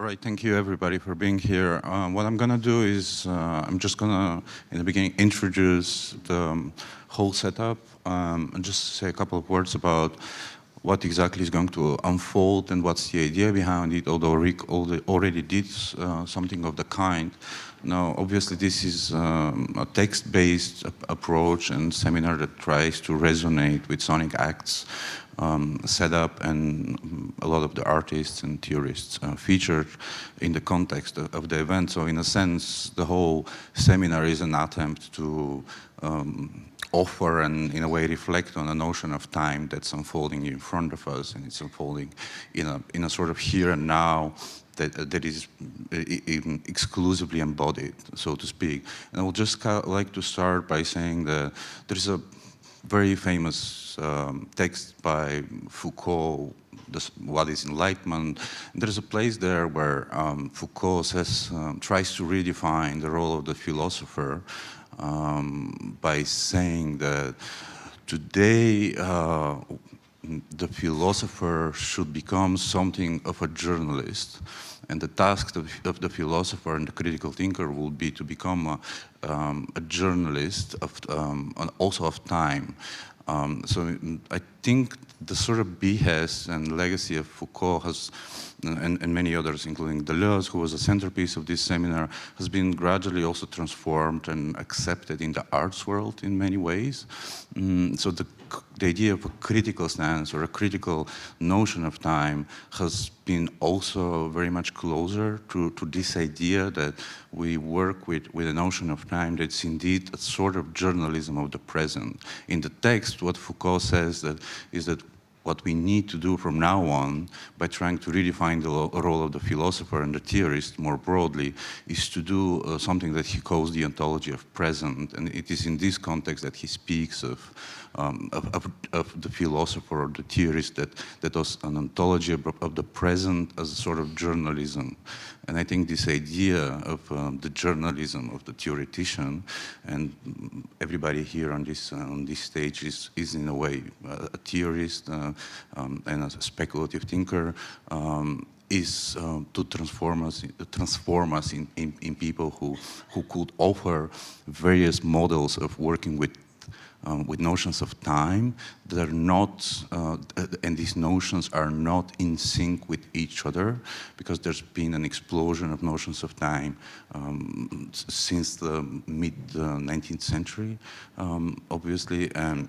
All right, thank you everybody for being here. What I'm gonna do is, I'm just gonna, in the beginning, introduce the whole setup and just say a couple of words about what exactly is going to unfold and what's the idea behind it, although Rick already did something of the kind. Now, obviously, this is a text-based approach and seminar that tries to resonate with sonic acts setup and a lot of the artists and theorists featured in the context of the event. So in a sense, the whole seminar is an attempt to offer and in a way reflect on a notion of time that's unfolding in front of us, and it's unfolding in a sort of here and now that is even exclusively embodied, so to speak. And I would just like to start by saying that there's a very famous text by Foucault, What is Enlightenment? And there's a place there where Foucault tries to redefine the role of the philosopher by saying that today the philosopher should become something of a journalist, and the task of the philosopher and the critical thinker will be to become a journalist of also of time. So I think the sort of behest and legacy of Foucault has, and many others, including Deleuze, who was a centerpiece of this seminar, has been gradually also transformed and accepted in the arts world in many ways. So the idea of a critical stance or a critical notion of time has been also very much closer to this idea that we work with a notion of time that's indeed a sort of journalism of the present. In the text, what Foucault says is that what we need to do from now on, by trying to redefine the role of the philosopher and the theorist more broadly, is to do something that he calls the ontology of present. And it is in this context that he speaks of the philosopher or the theorist that was an ontology of the present as a sort of journalism. And I think this idea of the journalism of the theoretician, and everybody here on this stage is in a way a theorist and a speculative thinker, is to transform us in people who could offer various models of working with notions of time that are not, and these notions are not in sync with each other, because there's been an explosion of notions of time since the mid-19th century, obviously. And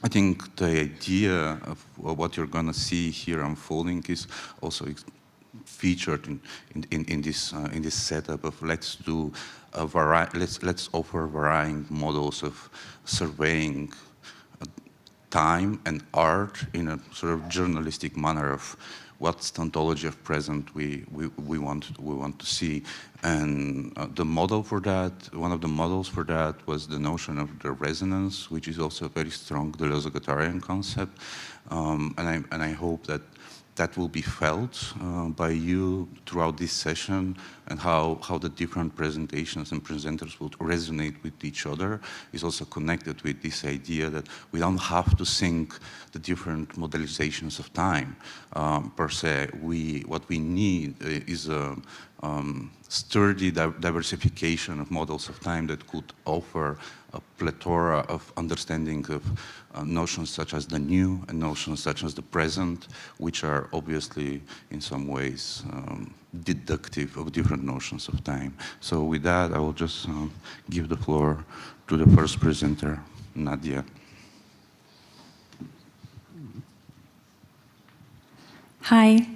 I think the idea of what you're going to see here unfolding is also featured in this setup of let's offer varying models of surveying time and art in a sort of journalistic manner of what's the ontology of present we want to see. And the model for that, one of the models for that, was the notion of the resonance, which is also a very strong Deleuze-Guattarian concept. And I hope that will be felt by you throughout this session, and how the different presentations and presenters will resonate with each other is also connected with this idea that we don't have to sync the different modelizations of time per se. What we need is a sturdy diversification of models of time that could offer a plethora of understanding of notions such as the new and notions such as the present, which are obviously in some ways deductive of different notions of time. So with that, I will just give the floor to the first presenter, Nadia. Hi.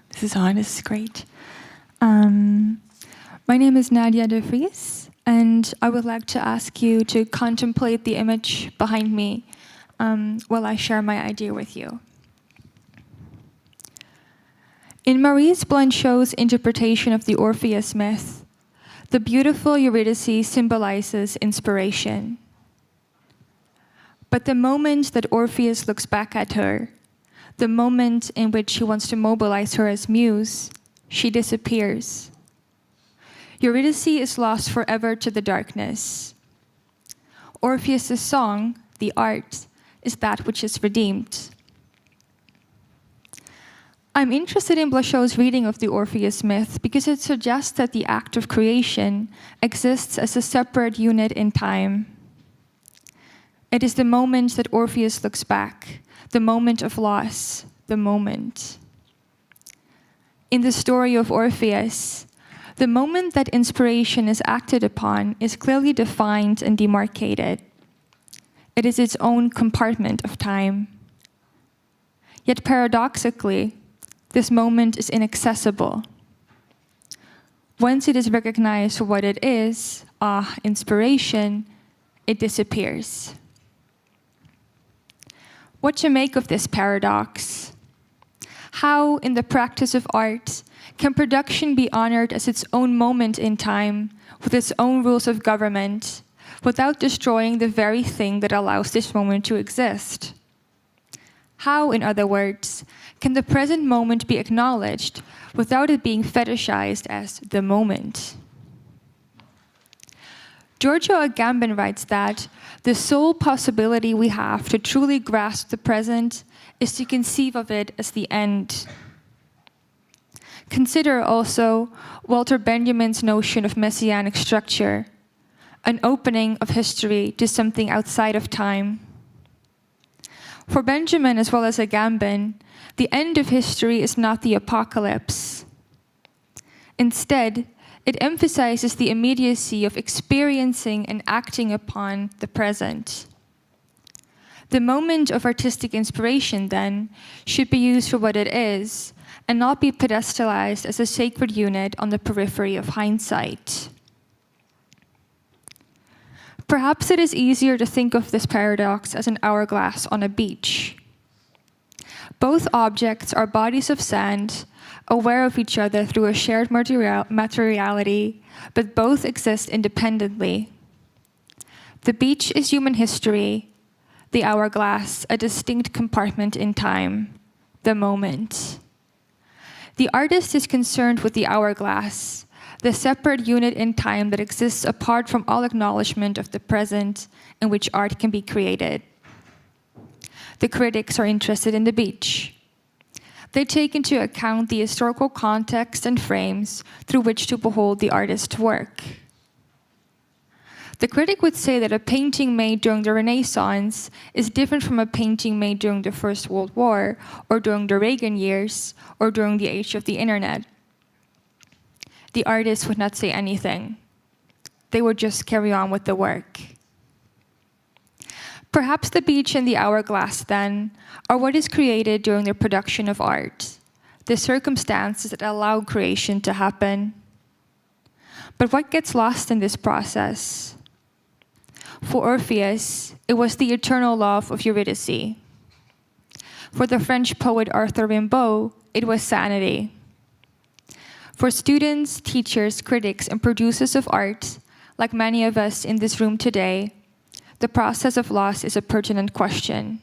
This is on. This is great. My name is Nadia de Vries, and I would like to ask you to contemplate the image behind me while I share my idea with you. In Maurice Blanchot's interpretation of the Orpheus myth, the beautiful Eurydice symbolizes inspiration. But the moment that Orpheus looks back at her, the moment in which he wants to mobilize her as muse, she disappears. Eurydice is lost forever to the darkness. Orpheus' song, the art, is that which is redeemed. I'm interested in Blasho's reading of the Orpheus myth because it suggests that the act of creation exists as a separate unit in time. It is the moment that Orpheus looks back, the moment of loss, the moment. In the story of Orpheus, the moment that inspiration is acted upon is clearly defined and demarcated. It is its own compartment of time. Yet paradoxically, this moment is inaccessible. Once it is recognized for what it is, inspiration, it disappears. What to make of this paradox? How, in the practice of art, can production be honored as its own moment in time, with its own rules of government, without destroying the very thing that allows this moment to exist? How, in other words, can the present moment be acknowledged without it being fetishized as the moment? Giorgio Agamben writes that the sole possibility we have to truly grasp the present is to conceive of it as the end. Consider also Walter Benjamin's notion of messianic structure, an opening of history to something outside of time. For Benjamin as well as Agamben, the end of history is not the apocalypse. Instead, it emphasizes the immediacy of experiencing and acting upon the present. The moment of artistic inspiration, then, should be used for what it is, and not be pedestalized as a sacred unit on the periphery of hindsight. Perhaps it is easier to think of this paradox as an hourglass on a beach. Both objects are bodies of sand, aware of each other through a shared materiality, but both exist independently. The beach is human history, the hourglass a distinct compartment in time, the moment. The artist is concerned with the hourglass, the separate unit in time that exists apart from all acknowledgement of the present in which art can be created. The critics are interested in the beach. They take into account the historical context and frames through which to behold the artist's work. The critic would say that a painting made during the Renaissance is different from a painting made during the First World War, or during the Reagan years, or during the age of the internet. The artist would not say anything. They would just carry on with the work. Perhaps the beach and the hourglass, then, are what is created during the production of art, the circumstances that allow creation to happen. But what gets lost in this process? For Orpheus, it was the eternal love of Eurydice. For the French poet Arthur Rimbaud, it was sanity. For students, teachers, critics, and producers of art, like many of us in this room today, the process of loss is a pertinent question.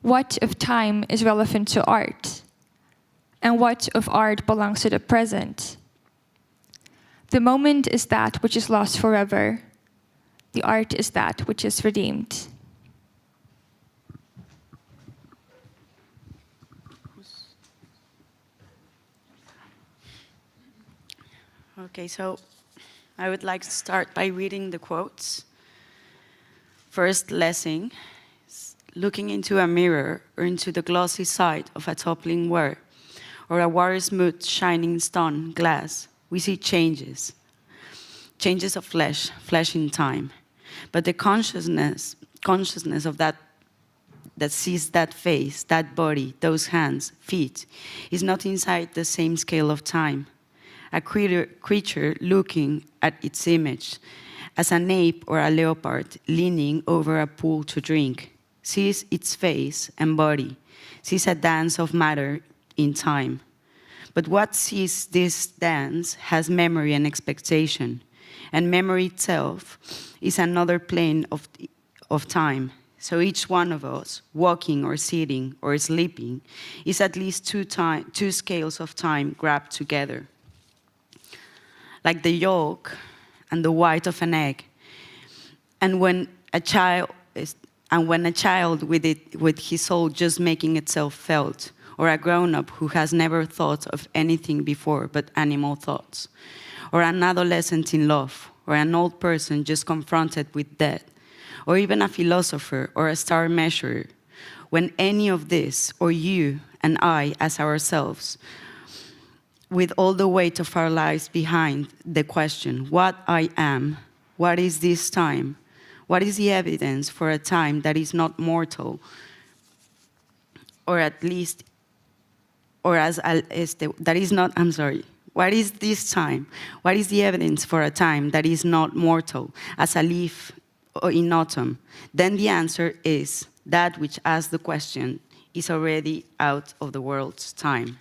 What of time is relevant to art? And what of art belongs to the present? The moment is that which is lost forever. The art is that which is redeemed. Okay, so I would like to start by reading the quotes. First, Lessing, looking into a mirror or into the glossy side of a toppling ware or a water-smooth shining stone glass, we see changes of flesh in time. But the consciousness of that sees that face, that body, those hands, feet, is not inside the same scale of time. A creature looking at its image, as an ape or a leopard leaning over a pool to drink, sees its face and body, sees a dance of matter in time. But what sees this dance has memory and expectation, and memory itself is another plane of time. So each one of us, walking or sitting or sleeping, is at least two scales of time grabbed together. Like the yolk and the white of an egg. And when a child with his soul just making itself felt, or a grown-up who has never thought of anything before but animal thoughts, or an adolescent in love, or an old person just confronted with death, or even a philosopher or a star measurer, when any of this, or you and I as ourselves, with all the weight of our lives behind the question, what I am, what is this time, what is the evidence for a time that is not mortal, or at least, or as that is not, I'm sorry, what is this time? What is the evidence for a time that is not mortal, as a leaf in autumn? Then the answer is that which asks the question is already out of the world's time.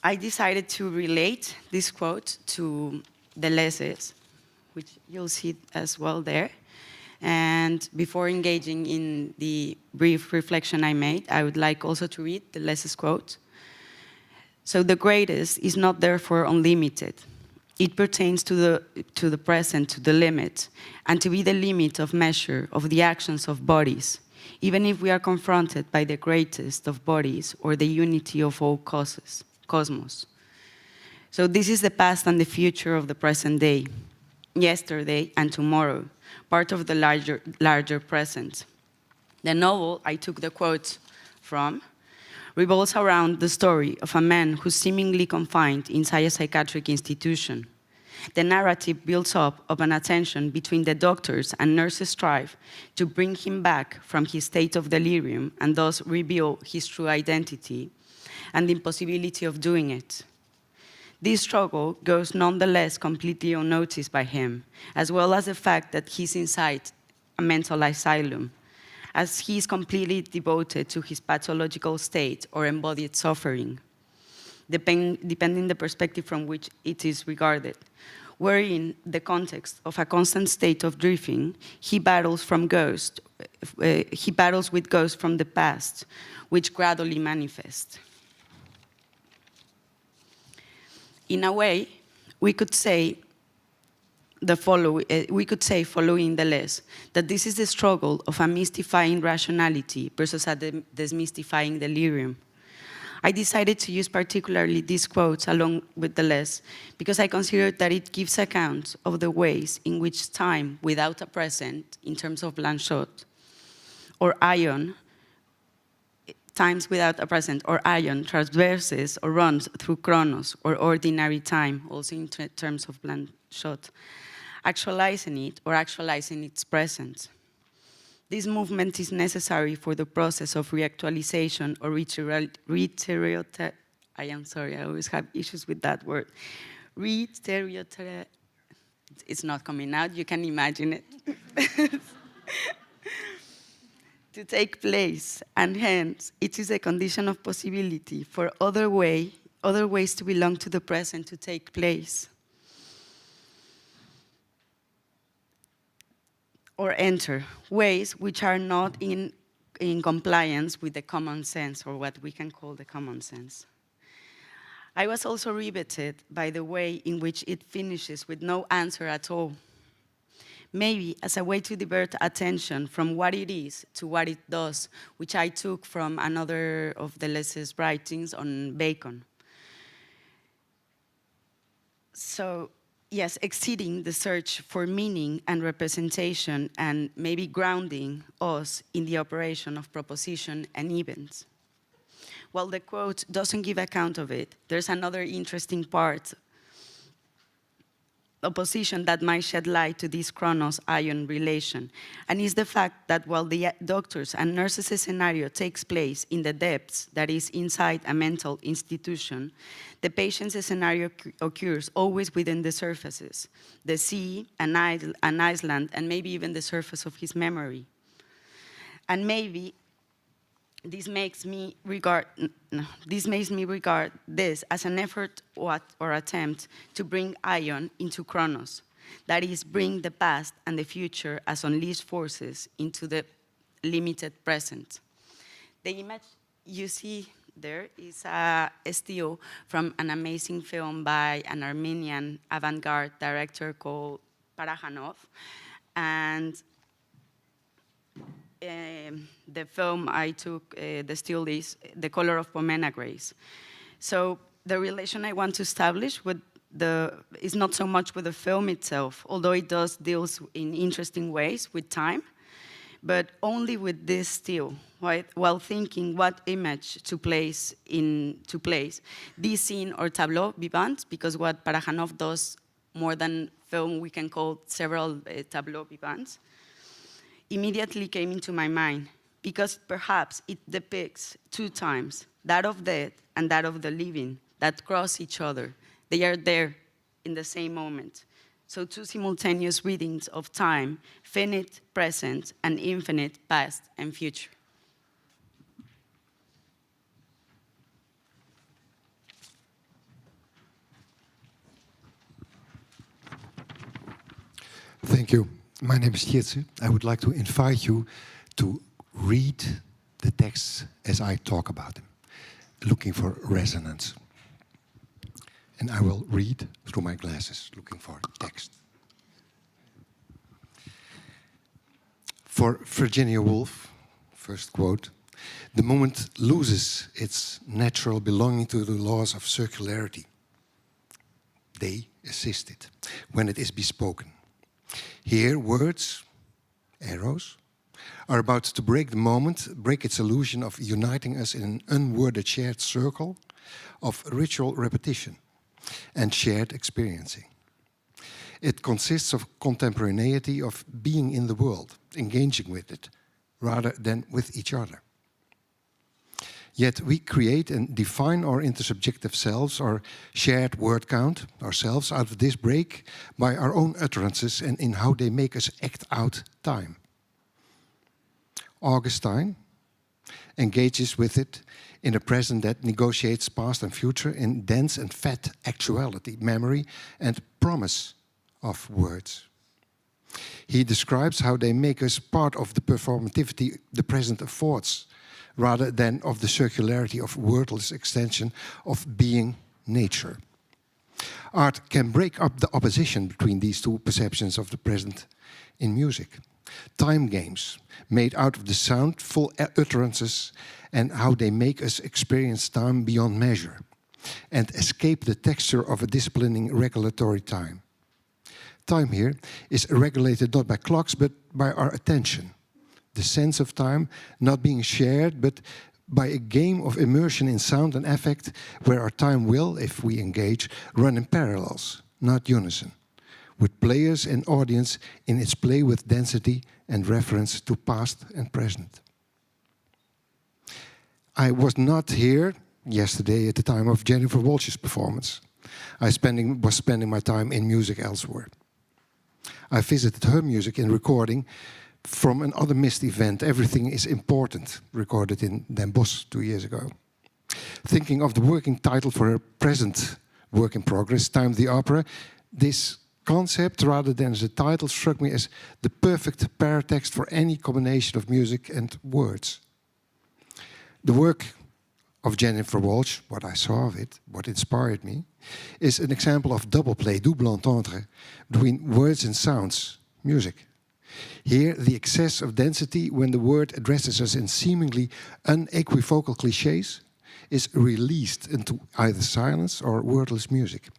I decided to relate this quote to Deleuze's, which you'll see as well there. And before engaging in the brief reflection I made, I would like also to read Deleuze's quote. So the greatest is not therefore unlimited. It pertains to the present, to the limit, and to be the limit of measure of the actions of bodies, even if we are confronted by the greatest of bodies or the unity of all cosmos. So this is the past and the future of the present day, yesterday and tomorrow, part of the larger present. The novel I took the quote from revolves around the story of a man who's seemingly confined inside a psychiatric institution. The narrative builds up of an attention between the doctors and nurses' strive to bring him back from his state of delirium and thus reveal his true identity, and the impossibility of doing it. This struggle goes nonetheless completely unnoticed by him, as well as the fact that he's inside a mental asylum, as he is completely devoted to his pathological state or embodied suffering, depending the perspective from which it is regarded. Wherein the context of a constant state of drifting, he battles with ghosts from the past, which gradually manifest. In a way, we could say following Deleuze, that this is the struggle of a mystifying rationality versus a demystifying delirium. I decided to use particularly these quotes along with Deleuze because I consider that it gives account of the ways in which time without a present, in terms of Blanchot, or ion, times without a present, or ion, traverses or runs through chronos, or ordinary time, also in terms of Blanchot, actualizing it or actualizing its present. This movement is necessary for the process of reactualization or I am sorry, I always have issues with that word. It's not coming out, you can imagine it. To take place, and hence it is a condition of possibility for other ways to belong to the present to take place. Or enter, ways which are not in compliance with the common sense, or what we can call the common sense. I was also riveted by the way in which it finishes with no answer at all. Maybe as a way to divert attention from what it is to what it does, which I took from another of Deleuze's writings on Bacon. So, yes, exceeding the search for meaning and representation, and maybe grounding us in the operation of proposition and events. While the quote doesn't give account of it, there's another interesting part, opposition that might shed light to this Chronos-Ion relation, and is the fact that while the doctors and nurses' scenario takes place in the depths, that is inside a mental institution, the patient's scenario occurs always within the surfaces, the sea, an island, and maybe even the surface of his memory. And maybe this makes me regard this as an effort or attempt to bring Ion into Chronos, that is, bring the past and the future as unleashed forces into the limited present. The image you see there is a still from an amazing film by an Armenian avant-garde director called Parajanov, and the film I took, the still is The Color of Pomegranates. So the relation I want to establish with is not so much with the film itself, although it does deals in interesting ways with time, but only with this still, right? While thinking what image to place this scene or tableau vivant, because what Parajanov does more than film, we can call several tableau vivants, immediately came into my mind, because perhaps it depicts two times, that of death and that of the living, that cross each other. They are there in the same moment. So two simultaneous readings of time, finite present and infinite past and future. Thank you. My name is Gilles. I would like to invite you to read the texts as I talk about them, looking for resonance. And I will read through my glasses, looking for text. For Virginia Woolf, first quote, "The moment loses its natural belonging to the laws of circularity. They assist it when it is bespoken. Here, words, arrows, are about to break the moment, break its illusion of uniting us in an unworded shared circle of ritual repetition and shared experiencing. It consists of contemporaneity, of being in the world, engaging with it, rather than with each other. Yet we create and define our intersubjective selves, our shared word count, ourselves, out of this break by our own utterances and in how they make us act out time. Augustine engages with it in a present that negotiates past and future in dense and fat actuality, memory, and promise of words. He describes how they make us part of the performativity the present affords, rather than of the circularity of wordless extension of being nature. Art can break up the opposition between these two perceptions of the present in music. Time games made out of the soundful utterances and how they make us experience time beyond measure and escape the texture of a disciplining regulatory time. Time here is regulated not by clocks but by our attention. The sense of time not being shared, but by a game of immersion in sound and affect, where our time will, if we engage, run in parallels, not unison, with players and audience in its play with density and reference to past and present. I was not here yesterday at the time of Jennifer Walsh's performance. I was spending my time in music elsewhere. I visited her music in recording from another missed event, Everything is Important, recorded in Den Bosch 2 years ago. Thinking of the working title for her present work in progress, Time the Opera, this concept, rather than as a title, struck me as the perfect paratext for any combination of music and words. The work of Jennifer Walsh, what I saw of it, what inspired me, is an example of double play, double entendre, between words and sounds, music. Here, the excess of density, when the word addresses us in seemingly unequivocal clichés, is released into either silence or wordless music.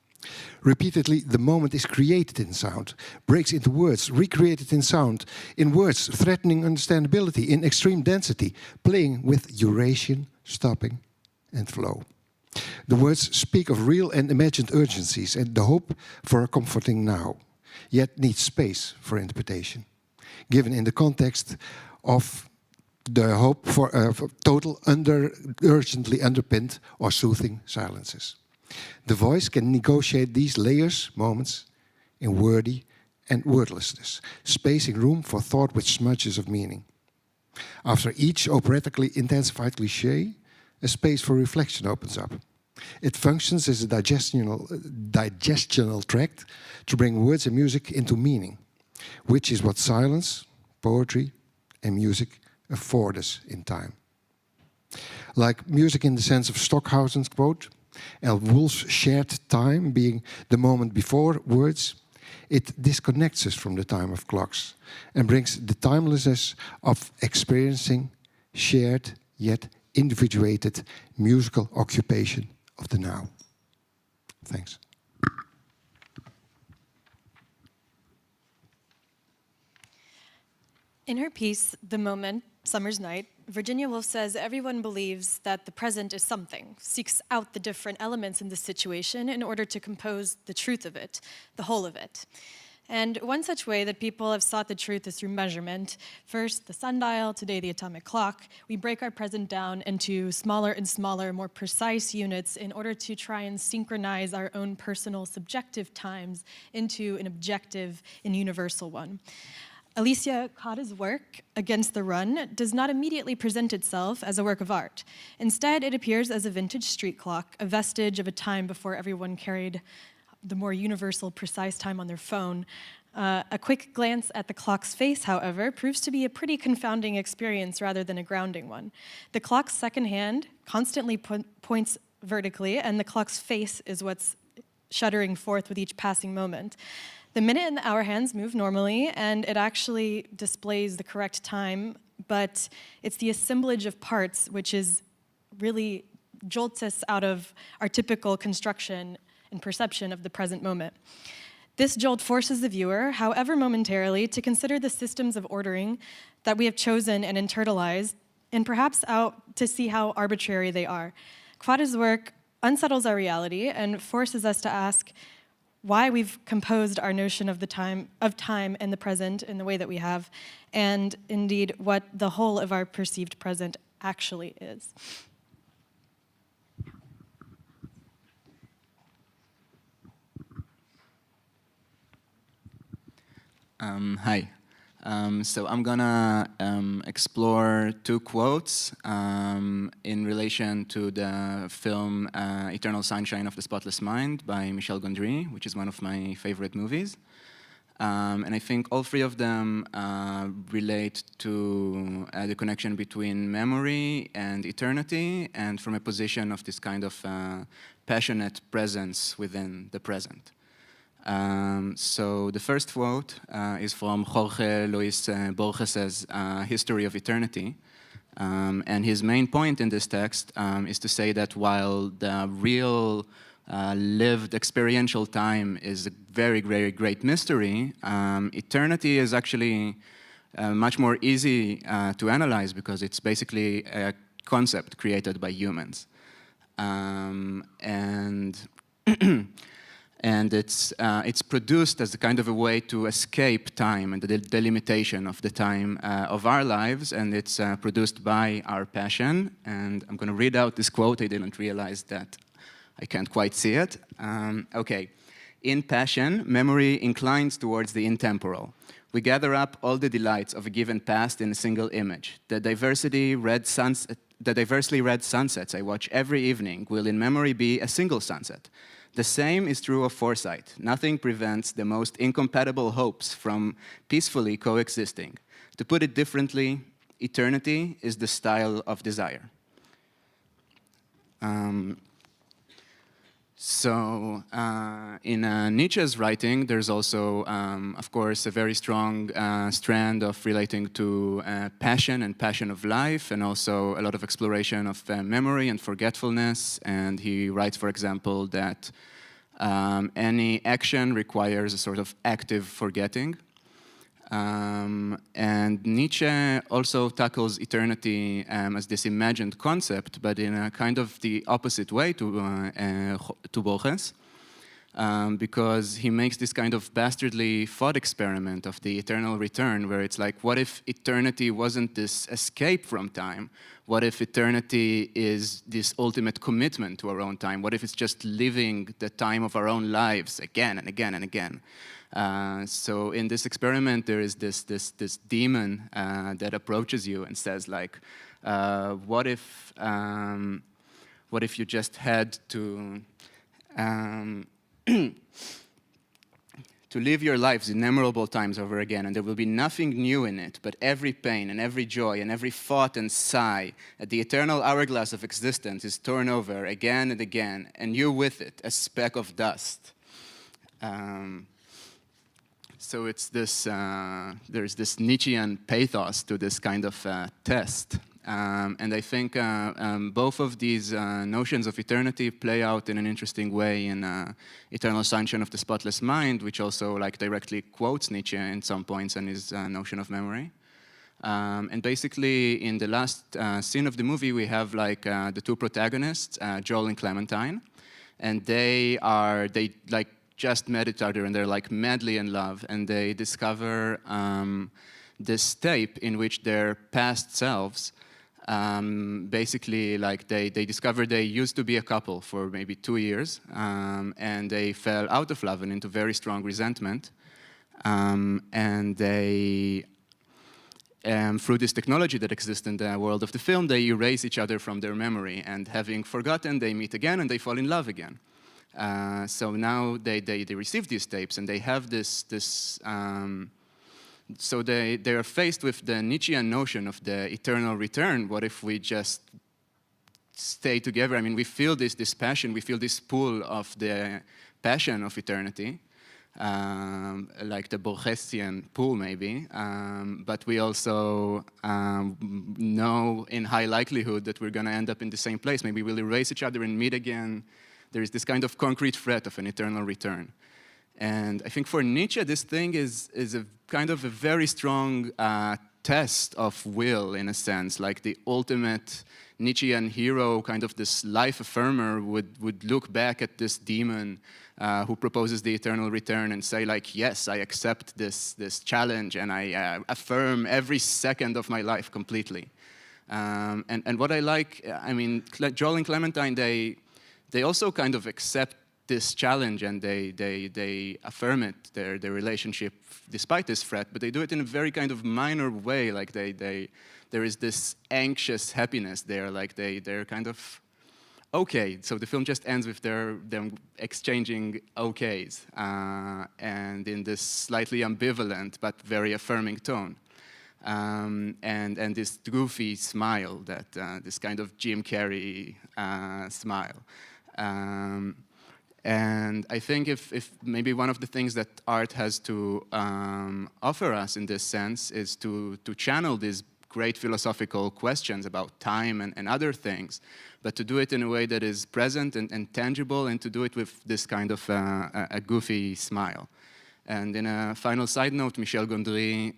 Repeatedly, the moment is created in sound, breaks into words, recreated in sound, in words threatening understandability, in extreme density, playing with duration, stopping, and flow. The words speak of real and imagined urgencies and the hope for a comforting now, yet need space for interpretation, given in the context of the hope for total urgently underpinned or soothing silences. The voice can negotiate these layers, moments, in wordy and wordlessness, spacing room for thought with smudges of meaning. After each operatically intensified cliché, a space for reflection opens up. It functions as a digestional tract to bring words and music into meaning, which is what silence, poetry, and music afford us in time. Like music in the sense of Stockhausen's quote, and Woolf's shared time being the moment before words, It disconnects us from the time of clocks and brings the timelessness of experiencing shared yet individuated musical occupation of the now. Thanks. In her piece, The Moment, Summer's Night, Virginia Woolf says everyone believes that the present is something, seeks out the different elements in the situation in order to compose the truth of it, the whole of it. And one such way that people have sought the truth is through measurement. First, the sundial, today the atomic clock. We break our present down into smaller and smaller, more precise units in order to try and synchronize our own personal subjective times into an objective and universal one. Alicia Cotta's work, Against the Run, does not immediately present itself as a work of art. Instead, it appears as a vintage street clock, a vestige of a time before everyone carried the more universal, precise time on their phone. A quick glance at the clock's face, however, proves to be a pretty confounding experience rather than a grounding one. The clock's second hand constantly points vertically, and the clock's face is what's shuddering forth with each passing moment. The minute and the hour hands move normally, and it actually displays the correct time, but it's the assemblage of parts which is really jolts us out of our typical construction and perception of the present moment. This jolt forces the viewer, however momentarily, to consider the systems of ordering that we have chosen and internalized, and perhaps out to see how arbitrary they are. Quada's work unsettles our reality and forces us to ask why we've composed our notion of time and the present in the way that we have, and indeed what the whole of our perceived present actually is. Hi. So I'm gonna explore two quotes in relation to the film Eternal Sunshine of the Spotless Mind by Michel Gondry, which is one of my favorite movies. And I think all three of them relate to the connection between memory and eternity, and from a position of this kind of passionate presence within the present. So the first quote is from Jorge Luis Borges' History of Eternity. And his main point in this text is to say that while the real lived experiential time is a very, very great mystery, eternity is actually much more easy to analyze because it's basically a concept created by humans. And it's produced as a kind of a way to escape time and the delimitation of the time of our lives, and it's produced by our passion. And I'm going to read out this quote. I didn't realize that I can't quite see it. Okay. In passion, memory inclines towards the intemporal. We gather up all the delights of a given past in a single image. The diversely read sunsets I watch every evening will in memory be a single sunset. The same is true of foresight. Nothing prevents the most incompatible hopes from peacefully coexisting. To put it differently, eternity is the style of desire. In Nietzsche's writing, there's also, of course, a very strong strand of relating to passion and passion of life, and also a lot of exploration of memory and forgetfulness. And he writes, for example, that any action requires a sort of active forgetting. And Nietzsche also tackles eternity as this imagined concept, but in a kind of the opposite way to Borges, because he makes this kind of bastardly thought experiment of the eternal return, where it's like, what if eternity wasn't this escape from time? What if eternity is this ultimate commitment to our own time? What if it's just living the time of our own lives again and again and again? So in this experiment, there is this demon that approaches you and says, like, what if you just had to to live your lives innumerable times over again, and there will be nothing new in it, but every pain and every joy and every thought and sigh at the eternal hourglass of existence is torn over again and again, and you with it, a speck of dust. So it's this, there's this Nietzschean pathos to this kind of test. And I think both of these notions of eternity play out in an interesting way in Eternal Sunshine of the Spotless Mind, which also like directly quotes Nietzsche in some points and his notion of memory. And basically, in the last scene of the movie, we have like the two protagonists, Joel and Clementine, and they like just met each other and they're like madly in love, and they discover this tape in which their past selves basically like they discovered they used to be a couple for maybe 2 years, and they fell out of love and into very strong resentment, and they through this technology that exists in the world of the film, they erase each other from their memory, and having forgotten, they meet again and they fall in love again. So now they receive these tapes and they have so they are faced with the Nietzschean notion of the eternal return. What if we just stay together? I mean, we feel this passion, we feel this pull of the passion of eternity, like the Borgesian pull maybe, but we also know in high likelihood that we're going to end up in the same place. Maybe we'll erase each other and meet again. There is this kind of concrete threat of an eternal return. And I think for Nietzsche, this thing is a kind of a very strong test of will, in a sense. Like the ultimate Nietzschean hero, kind of this life affirmer, would look back at this demon who proposes the eternal return and say, like, yes, I accept this challenge and I affirm every second of my life completely. And what I like, I mean, Joel and Clementine, they also kind of accept this challenge and they affirm it, their relationship, despite this threat, but they do it in a very kind of minor way. Like there is this anxious happiness there, like they're kind of okay. So the film just ends with them exchanging okays, and in this slightly ambivalent but very affirming tone. And this goofy smile, that this kind of Jim Carrey smile. And I think if maybe one of the things that art has to offer us in this sense is to channel these great philosophical questions about time and other things, but to do it in a way that is present and tangible, and to do it with this kind of a goofy smile. And in a final side note, Michel Gondry,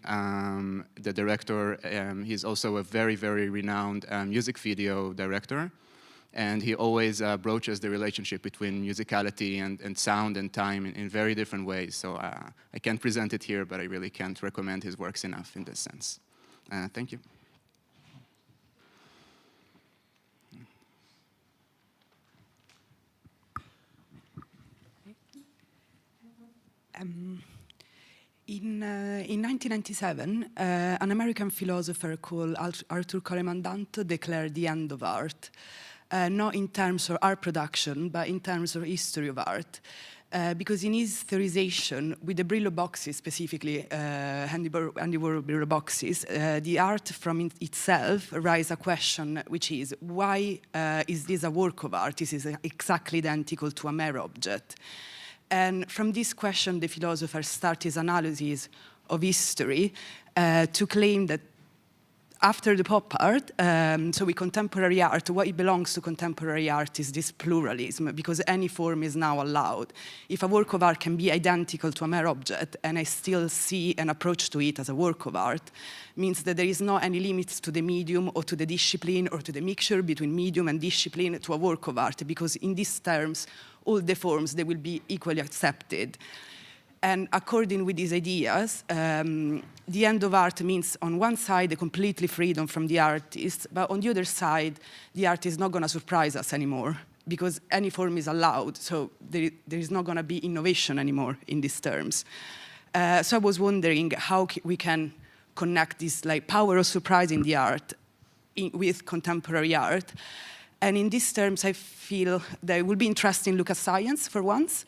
the director, he's also a very, very renowned music video director. And he always broaches the relationship between musicality and sound and time in very different ways. So I can't present it here, but I really can't recommend his works enough in this sense. Thank you. In 1997, an American philosopher called Arthur Coleman-Danto declared the end of art. Not in terms of art production, but in terms of history of art. Because in his theorization, with the Brillo boxes specifically, Andy Warhol Brillo boxes, the art from itself raises a question, which is, why is this a work of art? This is exactly identical to a mere object. And from this question, the philosopher started his analysis of history to claim that after the pop art, so with contemporary art, what it belongs to contemporary art is this pluralism, because any form is now allowed. If a work of art can be identical to a mere object, and I still see an approach to it as a work of art, means that there is not any limits to the medium or to the discipline or to the mixture between medium and discipline to a work of art, because in these terms, all the forms, they will be equally accepted. And according with these ideas, the end of art means, on one side, a completely freedom from the artist, but on the other side, the art is not going to surprise us anymore, because any form is allowed, so there is not going to be innovation anymore in these terms. So I was wondering how we can connect this power of surprise in the art with contemporary art. And in these terms, I feel that it would be interesting to look at science for once,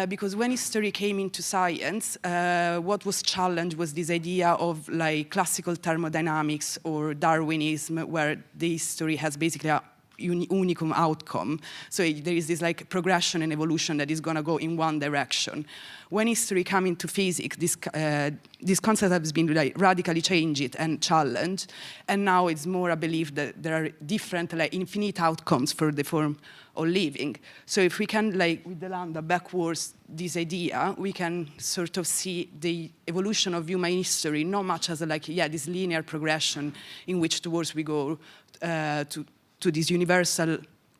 because when history came into science, what was challenged was this idea of classical thermodynamics or Darwinism, where the history has basically a unicum outcome. So there is this like progression and evolution that is going to go in one direction. When history came into physics, this concept has been like radically changed and challenged, and now it's more a belief that there are different, like infinite outcomes for the form of living. So if we can, like with the lambda backwards this idea, we can sort of see the evolution of human history not much as a, like, yeah, this linear progression in which towards we go to this universal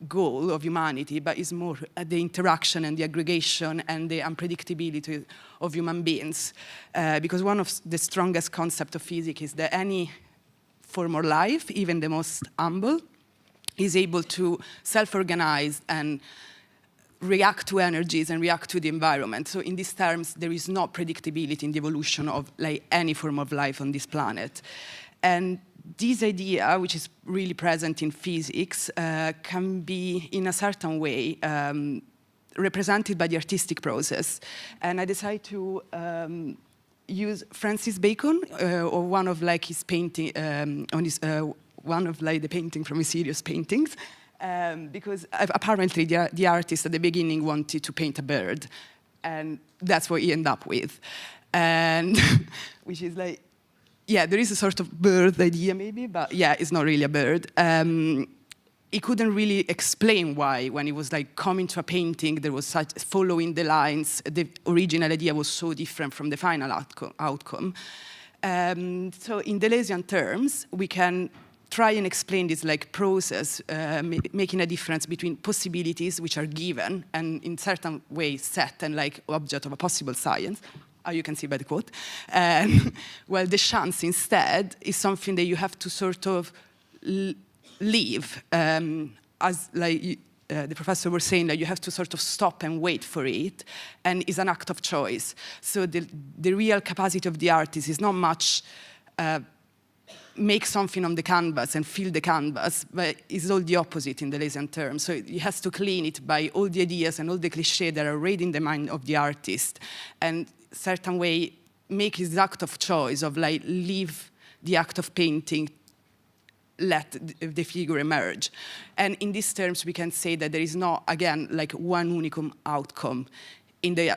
goal of humanity, but it's more the interaction and the aggregation and the unpredictability of human beings. Because one of the strongest concepts of physics is that any form of life, even the most humble, is able to self-organize and react to energies and react to the environment. So in these terms, there is no predictability in the evolution of like any form of life on this planet. And this idea, which is really present in physics, can be, in a certain way, represented by the artistic process. And I decided to use Francis Bacon, or one of like his painting, one of like the painting from his serious paintings, because apparently the artist at the beginning wanted to paint a bird, and that's what he ended up with, and which is like, yeah, there is a sort of bird idea maybe, but yeah, it's not really a bird. He couldn't really explain why, when he was like coming to a painting, there was such following the lines, the original idea was so different from the final outcome. So in Deleuzian terms, we can try and explain this like process, making a difference between possibilities which are given and in certain ways set and like object of a possible science, you can see by the quote. Well, the chance instead is something that you have to sort of leave, as like the professor was saying, that you have to sort of stop and wait for it, and it's an act of choice. So the real capacity of the artist is not much make something on the canvas and fill the canvas, but it's all the opposite in the Deleuzian terms. So he has to clean it by all the ideas and all the clichés that are already in the mind of the artist, and certain way make his act of choice of like leave the act of painting, let the figure emerge. And in these terms, we can say that there is not, again, like one unicum outcome in the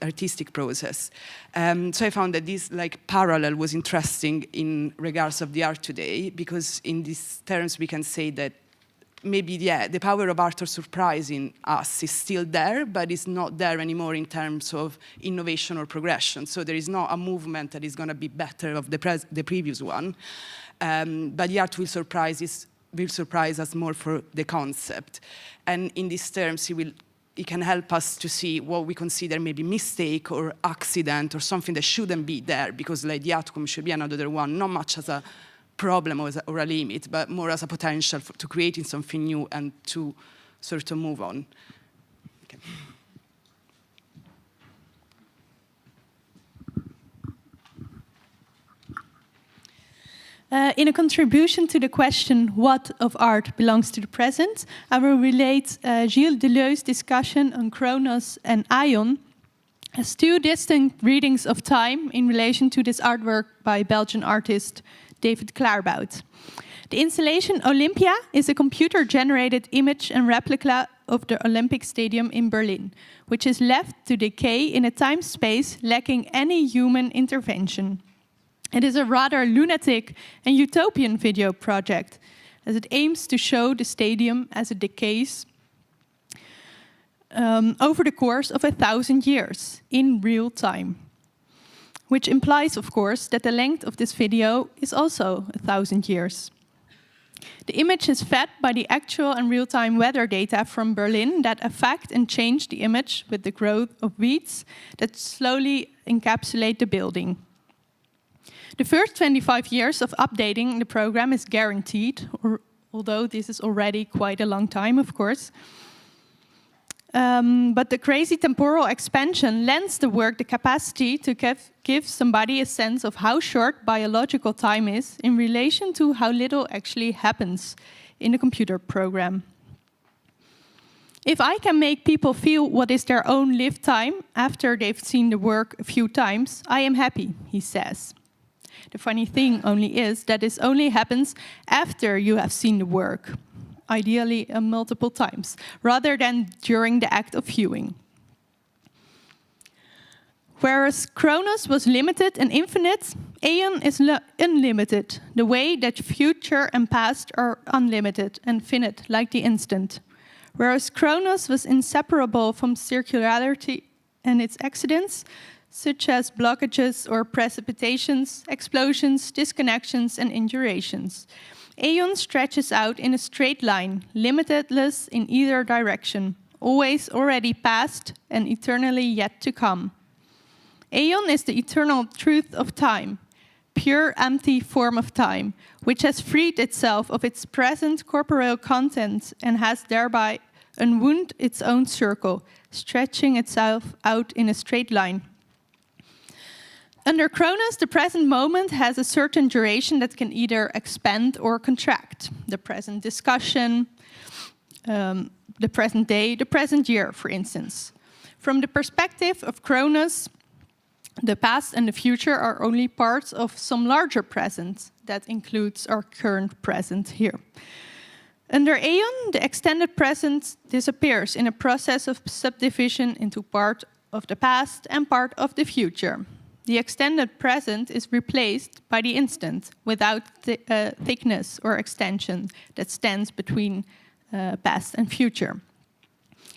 artistic process. So I found that this like parallel was interesting in regards of the art today, because in these terms we can say that maybe, yeah, the power of art of surprising us is still there, but it's not there anymore in terms of innovation or progression. So there is not a movement that is going to be better of the previous one. But the art will surprise us more for the concept. And in these terms, it can help us to see what we consider maybe mistake or accident or something that shouldn't be there, because like the outcome should be another one, not much as a problem or a limit, but more as a potential to creating something new and to sort of move on. Okay. In a contribution to the question, what of art belongs to the present, I will relate Gilles Deleuze's discussion on Chronos and Aion as two distinct readings of time in relation to this artwork by Belgian artist David Klaarbout. The installation Olympia is a computer-generated image and replica of the Olympic Stadium in Berlin, which is left to decay in a time-space lacking any human intervention. It is a rather lunatic and utopian video project, as it aims to show the stadium as it decays over the course of 1,000 years, in real time. Which implies, of course, that the length of this video is also 1,000 years. The image is fed by the actual and real-time weather data from Berlin that affect and change the image with the growth of weeds that slowly encapsulate the building. The first 25 years of updating the program is guaranteed, although this is already quite a long time, of course. But the crazy temporal expansion lends the work the capacity to give somebody a sense of how short biological time is in relation to how little actually happens in the computer program. If I can make people feel what is their own lived time after they've seen the work a few times, I am happy, he says. The funny thing only is that this only happens after you have seen the work. ideally multiple times, rather than during the act of viewing. Whereas Chronos was limited and infinite, Aeon is unlimited, the way that future and past are unlimited and finite, like the instant. Whereas Chronos was inseparable from circularity and its accidents, such as blockages or precipitations, explosions, disconnections, and indurations. Aeon stretches out in a straight line, limitless in either direction, always already past and eternally yet to come. Aeon is the eternal truth of time, pure empty form of time, which has freed itself of its present corporeal content and has thereby unwound its own circle, stretching itself out in a straight line. Under Chronos, the present moment has a certain duration that can either expand or contract. The present discussion, the present day, the present year, for instance. From the perspective of Chronos, the past and the future are only parts of some larger present that includes our current present here. Under Aeon, the extended present disappears in a process of subdivision into part of the past and part of the future. The extended present is replaced by the instant without thickness or extension that stands between past and future.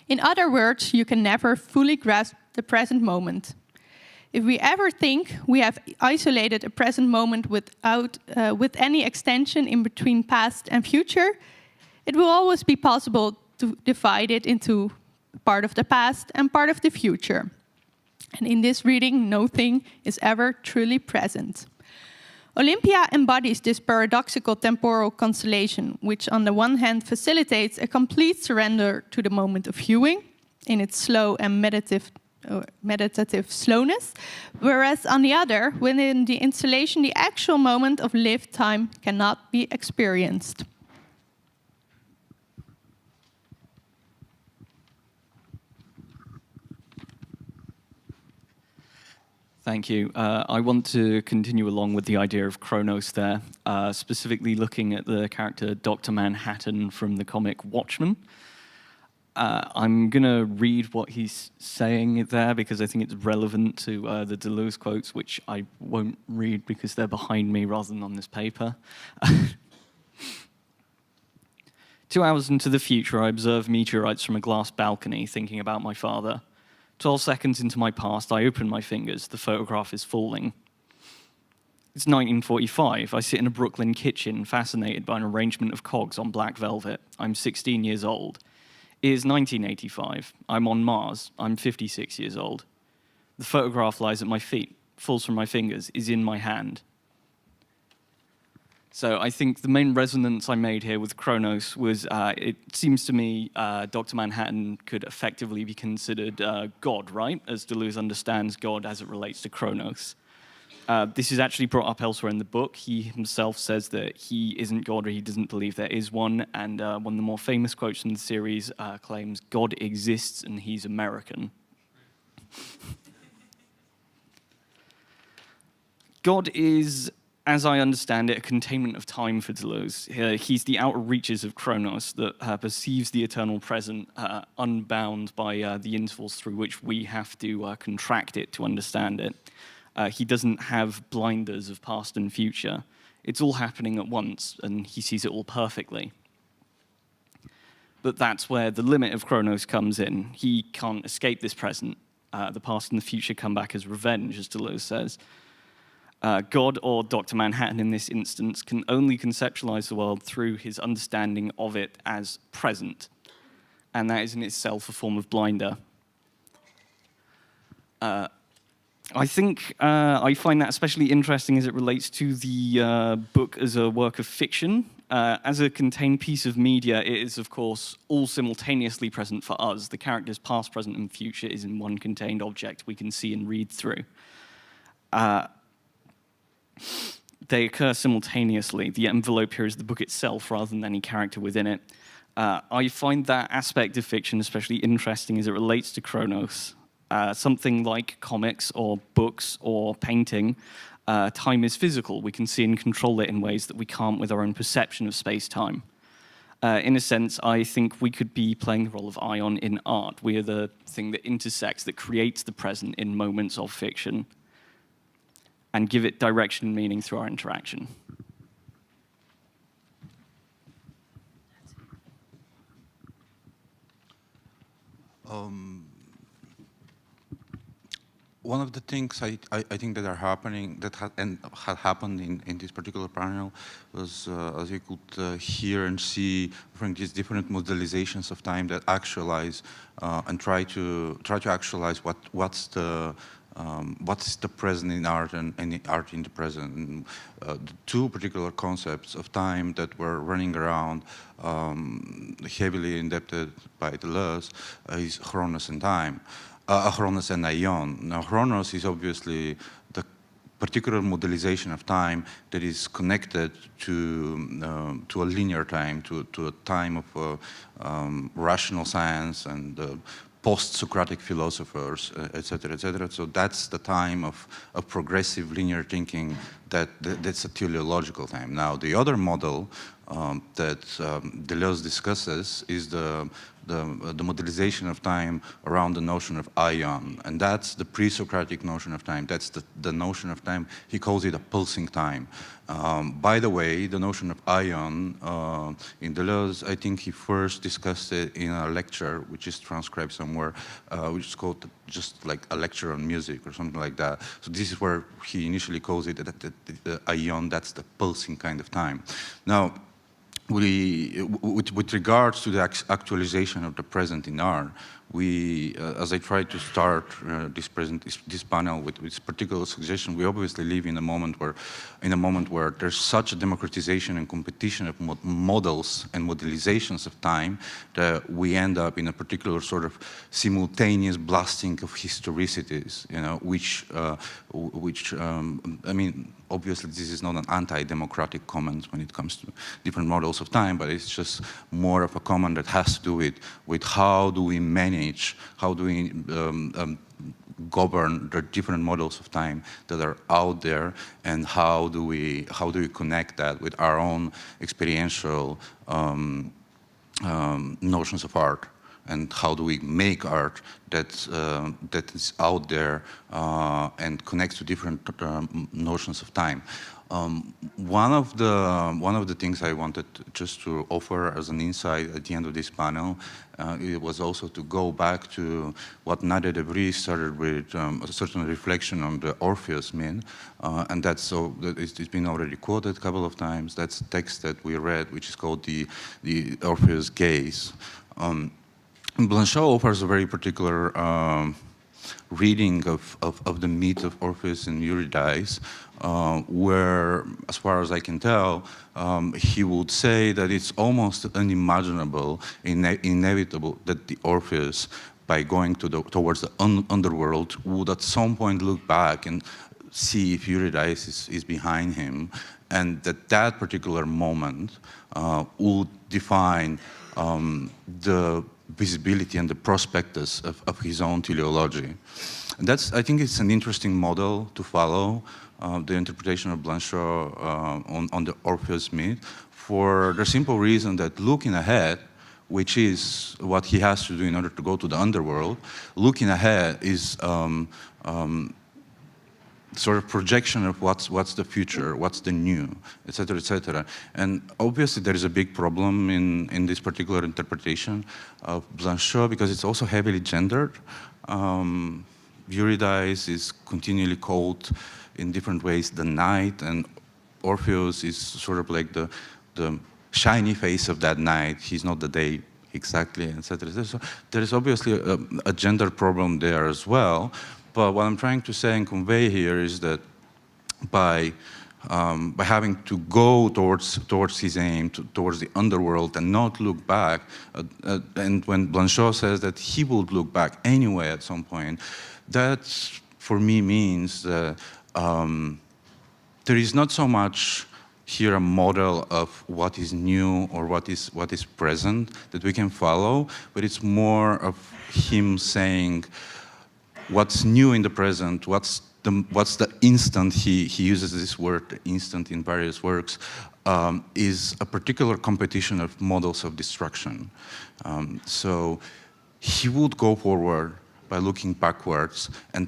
In other words, you can never fully grasp the present moment. If we ever think we have isolated a present moment with any extension in between past and future, it will always be possible to divide it into part of the past and part of the future. And in this reading, nothing is ever truly present. Olympia embodies this paradoxical temporal constellation, which on the one hand facilitates a complete surrender to the moment of viewing in its slow and meditative slowness, whereas on the other, within the installation, the actual moment of lived time cannot be experienced. Thank you. I want to continue along with the idea of Chronos there, specifically looking at the character Dr. Manhattan from the comic Watchmen. I'm going to read what he's saying there because I think it's relevant to the Deleuze quotes, which I won't read because they're behind me rather than on this paper. 2 hours into the future, I observe meteorites from a glass balcony, thinking about my father. 12 seconds into my past, I open my fingers. The photograph is falling. It's 1945. I sit in a Brooklyn kitchen, fascinated by an arrangement of cogs on black velvet. I'm 16 years old. It is 1985. I'm on Mars. I'm 56 years old. The photograph lies at my feet, falls from my fingers, is in my hand. So I think the main resonance I made here with Chronos was, it seems to me Dr. Manhattan could effectively be considered God, right? As Deleuze understands God as it relates to Chronos. This is actually brought up elsewhere in the book. He himself says that he isn't God, or he doesn't believe there is one, and one of the more famous quotes in the series claims, God exists and he's American. God is, as I understand it, a containment of time for Deleuze. He's the outer reaches of Chronos that perceives the eternal present, unbound by the intervals through which we have to contract it to understand it. He doesn't have blinders of past and future. It's all happening at once, and he sees it all perfectly. But that's where the limit of Chronos comes in. He can't escape this present. The past and the future come back as revenge, as Deleuze says. God, or Dr. Manhattan in this instance, can only conceptualize the world through his understanding of it as present. And that is in itself a form of blinder. I think I find that especially interesting as it relates to the book as a work of fiction. As a contained piece of media, it is, of course, all simultaneously present for us. The characters past, present, and future is in one contained object we can see and read through. They occur simultaneously. The envelope here is the book itself rather than any character within it. I find that aspect of fiction especially interesting as it relates to Chronos. Something like comics or books or painting, time is physical. We can see and control it in ways that we can't with our own perception of space-time. in a sense, I think we could be playing the role of Ion in art. We are the thing that intersects, that creates the present in moments of fiction, and give it direction and meaning through our interaction. One of the things I think that are happening, that had happened in this particular panel was, as you could hear and see, from these different modelizations of time that actualize and try to actualize what's the present in art and the art in the present. And, the two particular concepts of time that were running around, heavily indebted by Deleuze, is Chronos and time. Chronos and Aion. Now, Chronos is obviously the particular modelization of time that is connected to a linear time, to a time of rational science and post-Socratic philosophers, etc., etc. So that's the time of progressive linear thinking. That's a teleological time. Now, the other model that Deleuze discusses is the modelization of time around the notion of aion, and that's the pre-Socratic notion of time. That's the notion of time. He calls it a pulsing time. By the way, the notion of aion in Deleuze, I think he first discussed it in a lecture, which is transcribed somewhere, which is called just like a lecture on music or something like that. So this is where he initially calls it the aion. That's the pulsing kind of time. Now, with regards to the actualization of the present in art, we, as I tried to start this panel with this particular suggestion, we obviously live in a moment where there's such a democratization and competition of models and modelizations of time that we end up in a particular sort of simultaneous blasting of historicities, you know, which I mean, obviously this is not an anti-democratic comment when it comes to different models of time, but it's just more of a comment that has to do with how do we manage, how do we govern the different models of time that are out there, and how do we connect that with our own experiential notions of art, and how do we make art that is out there and connects to different notions of time. One of the things I wanted just to offer as an insight at the end of this panel, it was also to go back to what Nadia de Vries started with, a certain reflection on the Orpheus myth, and it's been already quoted a couple of times. That's a text that we read, which is called the Orpheus Gaze. Blanchot offers a very particular reading of the myth of Orpheus and Eurydice, where, as far as I can tell, he would say that it's almost unimaginable, inevitable that the Orpheus, by going towards the underworld, would at some point look back and see if Eurydice is behind him, and that particular moment would define the visibility and the prospectus of his own teleology. And I think it's an interesting model to follow, the interpretation of Blanchot on the Orpheus myth, for the simple reason that looking ahead, which is what he has to do in order to go to the underworld, looking ahead is sort of projection of what's the future, what's the new, etc., etc. And obviously there is a big problem in this particular interpretation of Blanchot, because it's also heavily gendered. Eurydice is continually called in different ways the night, and Orpheus is sort of like the shiny face of that night. He's not the day exactly, etc. So there is obviously a gender problem there as well. But what I'm trying to say and convey here is that by having to go towards his aim, towards the underworld, and not look back, and when Blanchot says that he would look back anyway at some point, that for me means that there is not so much here a model of what is new or what is present that we can follow, but it's more of him saying what's new in the present, what's what's the instant, he uses this word instant in various works, is a particular competition of models of destruction. So he would go forward by looking backwards, and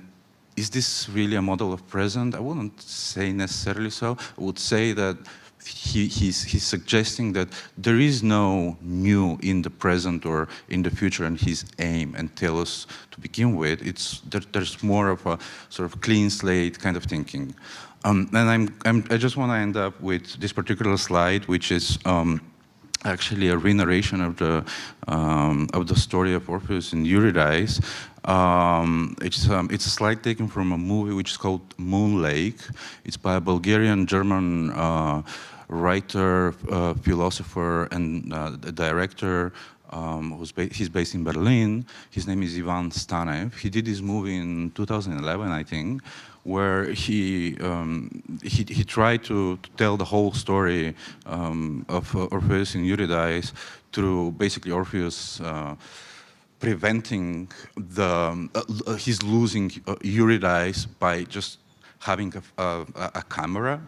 is this really a model of present? I wouldn't say necessarily so. I would say that he's suggesting that there is no new in the present or in the future, and his aim and telos to begin with, there's more of a sort of clean slate kind of thinking. And I just want to end up with this particular slide, which is actually a re-narration of the story of Orpheus and Eurydice. It's a slide taken from a movie which is called Moon Lake. It's by a Bulgarian-German writer, philosopher, and director. He's based in Berlin. His name is Ivan Stanev. He did this movie in 2011, I think, where he tried to tell the whole story of Orpheus and Eurydice through basically Orpheus preventing his losing Eurydice by just having a camera,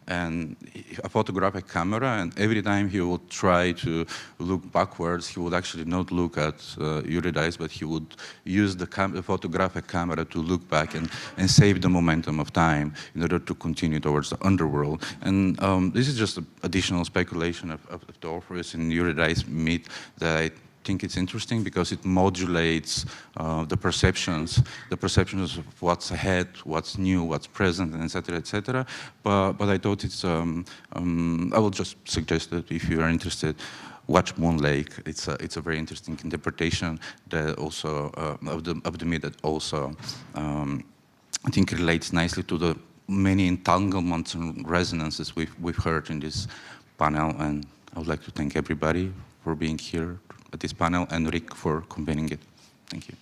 and a photographic camera, and every time he would try to look backwards, he would actually not look at Eurydice, but he would use the photographic camera to look back and save the momentum of time in order to continue towards the underworld. And this is just additional speculation of the Orpheus and Eurydice myth that I think it's interesting because it modulates the perceptions of what's ahead, what's new, what's present, and et cetera. But I thought it's, I will just suggest that if you are interested, watch Moon Lake. It's a very interesting interpretation that also of the myth that also I think relates nicely to the many entanglements and resonances we've heard in this panel. And I would like to thank everybody for being here at this panel, and Rick for convening it. Thank you.